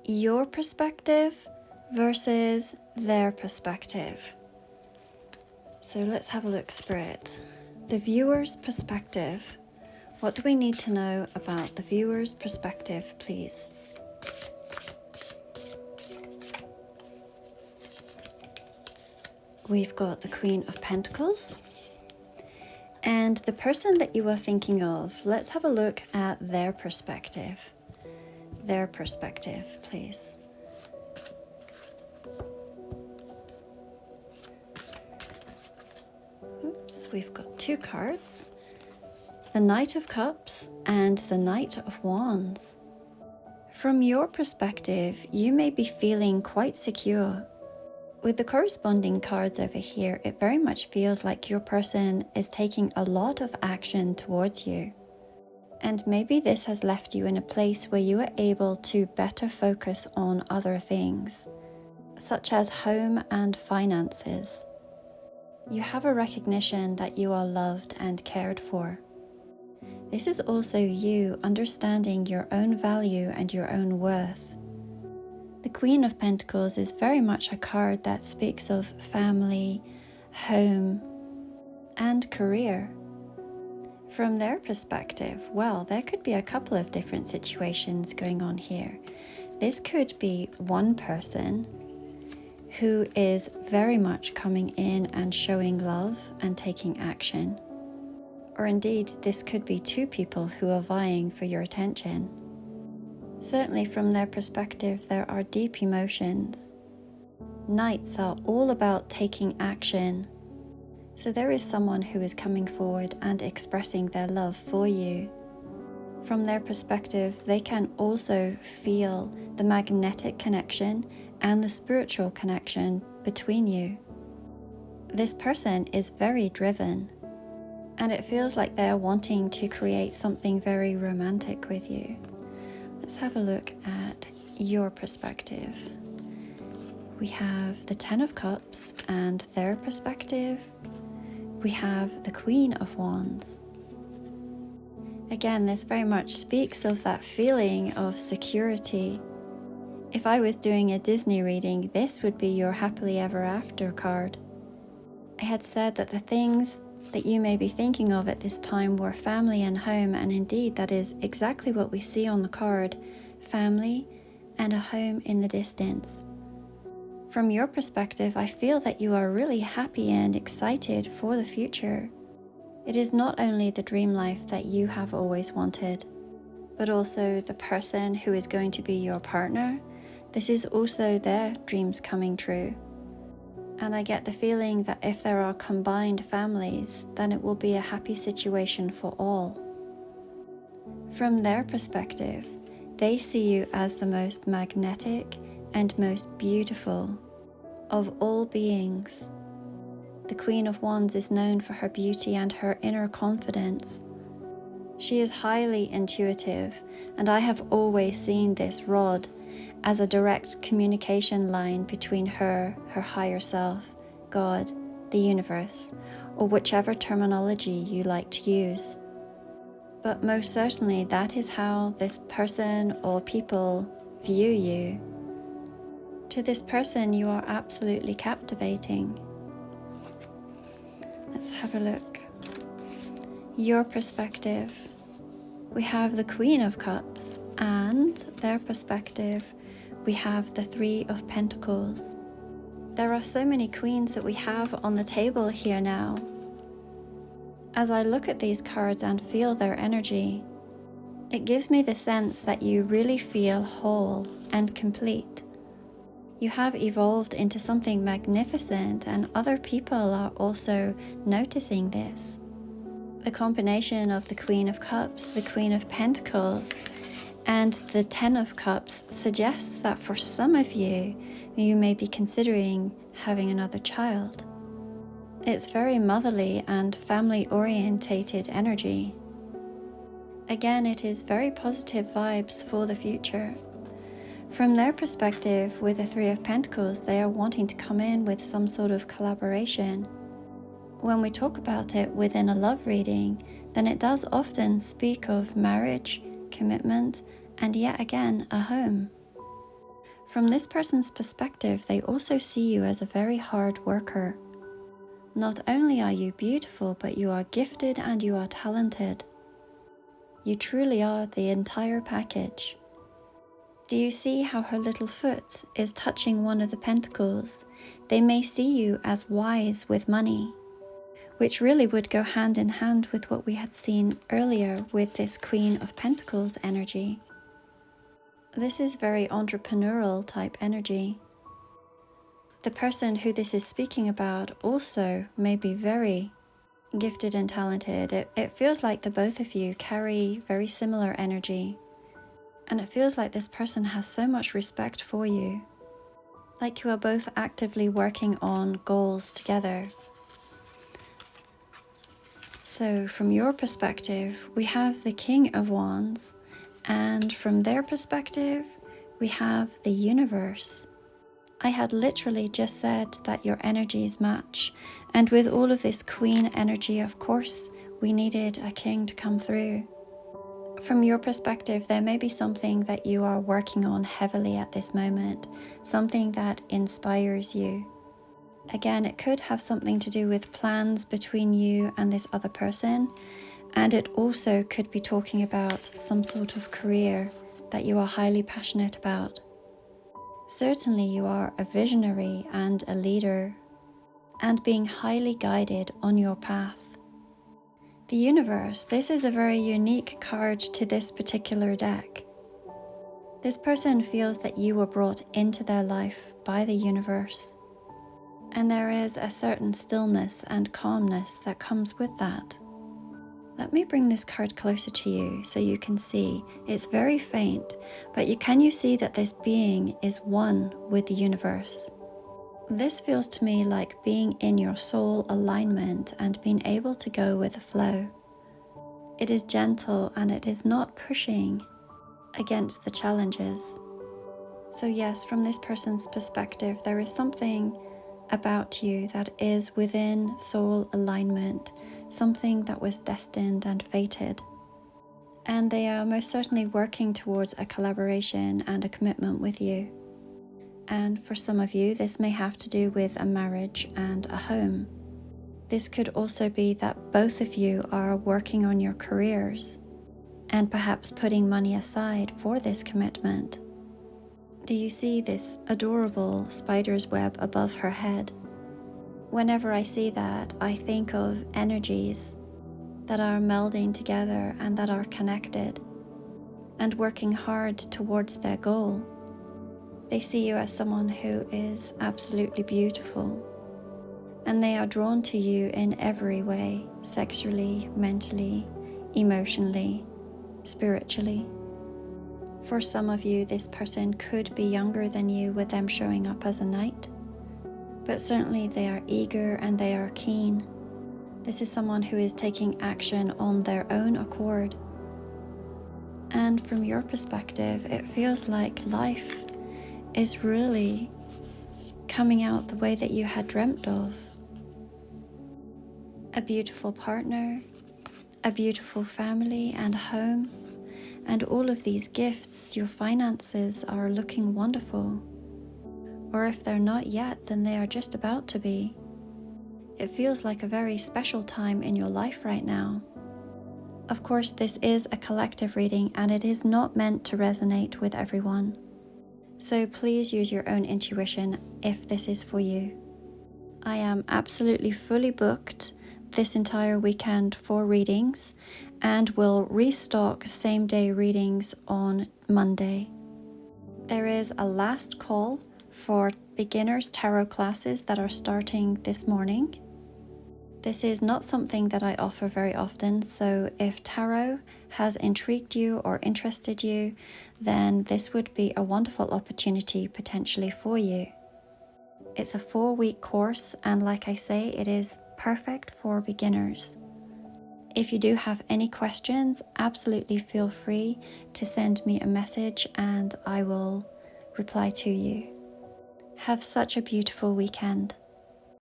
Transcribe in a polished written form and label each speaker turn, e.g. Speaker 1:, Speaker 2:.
Speaker 1: your perspective versus their perspective. So let's have a look, Spirit. The viewer's perspective. What do we need to know about the viewer's perspective, please? We've got the Queen of Pentacles. And the person that you are thinking of, let's have a look at their perspective. Their perspective, please. Oops, we've got two cards. The Knight of Cups and the Knight of Wands. From your perspective, you may be feeling quite secure. With the corresponding cards over here, it very much feels like your person is taking a lot of action towards you. And maybe this has left you in a place where you are able to better focus on other things, such as home and finances. You have a recognition that you are loved and cared for. This is also you understanding your own value and your own worth. The Queen of Pentacles is very much a card that speaks of family, home, and career. From their perspective, well, there could be a couple of different situations going on here. This could be one person who is very much coming in and showing love and taking action. Or indeed, this could be two people who are vying for your attention. Certainly from their perspective, there are deep emotions. Knights are all about taking action. So there is someone who is coming forward and expressing their love for you. From their perspective, they can also feel the magnetic connection and the spiritual connection between you. This person is very driven, and it feels like they're wanting to create something very romantic with you. Let's have a look at your perspective. We have the Ten of Cups and their perspective. We have the Queen of Wands. Again, this very much speaks of that feeling of security. If I was doing a Disney reading, this would be your happily ever after card. I had said that the things that you may be thinking of at this time were family and home, and indeed that is exactly what we see on the card, family and a home in the distance. From your perspective, I feel that you are really happy and excited for the future. It is not only the dream life that you have always wanted, but also the person who is going to be your partner. This is also their dreams coming true. And I get the feeling that if there are combined families, then it will be a happy situation for all. From their perspective, they see you as the most magnetic and most beautiful of all beings. The Queen of Wands is known for her beauty and her inner confidence. She is highly intuitive, and I have always seen this rod as a direct communication line between her higher self, God, the universe, or whichever terminology you like to use. But most certainly that is how this person or people view you. To this person, you are absolutely captivating. Let's have a look. Your perspective. We have the Queen of Cups, and their perspective, we have the Three of Pentacles. There are so many queens that we have on the table here now. As I look at these cards and feel their energy, it gives me the sense that you really feel whole and complete. You have evolved into something magnificent, and other people are also noticing this. The combination of the Queen of Cups, the Queen of Pentacles, and the Ten of Cups suggests that for some of you, you may be considering having another child. It's very motherly and family-orientated energy. Again, it is very positive vibes for the future. From their perspective, with the Three of Pentacles, they are wanting to come in with some sort of collaboration. When we talk about it within a love reading, then it does often speak of marriage, commitment, and yet again, a home. From this person's perspective, they also see you as a very hard worker. Not only are you beautiful, but you are gifted and you are talented. You truly are the entire package. Do you see how her little foot is touching one of the pentacles? They may see you as wise with money, which really would go hand in hand with what we had seen earlier with this Queen of Pentacles energy. This is very entrepreneurial type energy. The person who this is speaking about also may be very gifted and talented. It feels like the both of you carry very similar energy. And it feels like this person has so much respect for you. Like you are both actively working on goals together. So from your perspective, we have the King of Wands. And from their perspective, we have the universe. I had literally just said that your energies match, and with all of this Queen energy, of course, we needed a king to come through. From your perspective, there may be something that you are working on heavily at this moment, something that inspires you. Again, it could have something to do with plans between you and this other person, and it also could be talking about some sort of career that you are highly passionate about. Certainly you are a visionary and a leader, and being highly guided on your path. The universe, this is a very unique card to this particular deck. This person feels that you were brought into their life by the universe, and there is a certain stillness and calmness that comes with that. Let me bring this card closer to you so you can see. It's very faint, but can you see that this being is one with the universe? This feels to me like being in your soul alignment and being able to go with the flow. It is gentle and it is not pushing against the challenges. So yes, from this person's perspective, there is something about you that is within soul alignment, something that was destined and fated. And they are most certainly working towards a collaboration and a commitment with you. And for some of you, this may have to do with a marriage and a home. This could also be that both of you are working on your careers and perhaps putting money aside for this commitment. Do you see this adorable spider's web above her head? Whenever I see that, I think of energies that are melding together and that are connected and working hard towards their goal. They see you as someone who is absolutely beautiful, and they are drawn to you in every way, sexually, mentally, emotionally, spiritually. For some of you, this person could be younger than you, with them showing up as a knight, but certainly they are eager and they are keen. This is someone who is taking action on their own accord. And from your perspective, it feels like life is really coming out the way that you had dreamt of. A beautiful partner, a beautiful family and home, and all of these gifts, your finances are looking wonderful. Or if they're not yet, then they are just about to be. It feels like a very special time in your life right now. Of course, this is a collective reading and it is not meant to resonate with everyone. So please use your own intuition if this is for you. I am absolutely fully booked this entire weekend for readings and will restock same-day readings on Monday. There is a last call for beginners tarot classes that are starting this morning. This is not something that I offer very often, so if tarot has intrigued you or interested you, then this would be a wonderful opportunity potentially for you. It's a 4-week course, and like I say, it is perfect for beginners. If you do have any questions, absolutely feel free to send me a message and I will reply to you. Have such a beautiful weekend.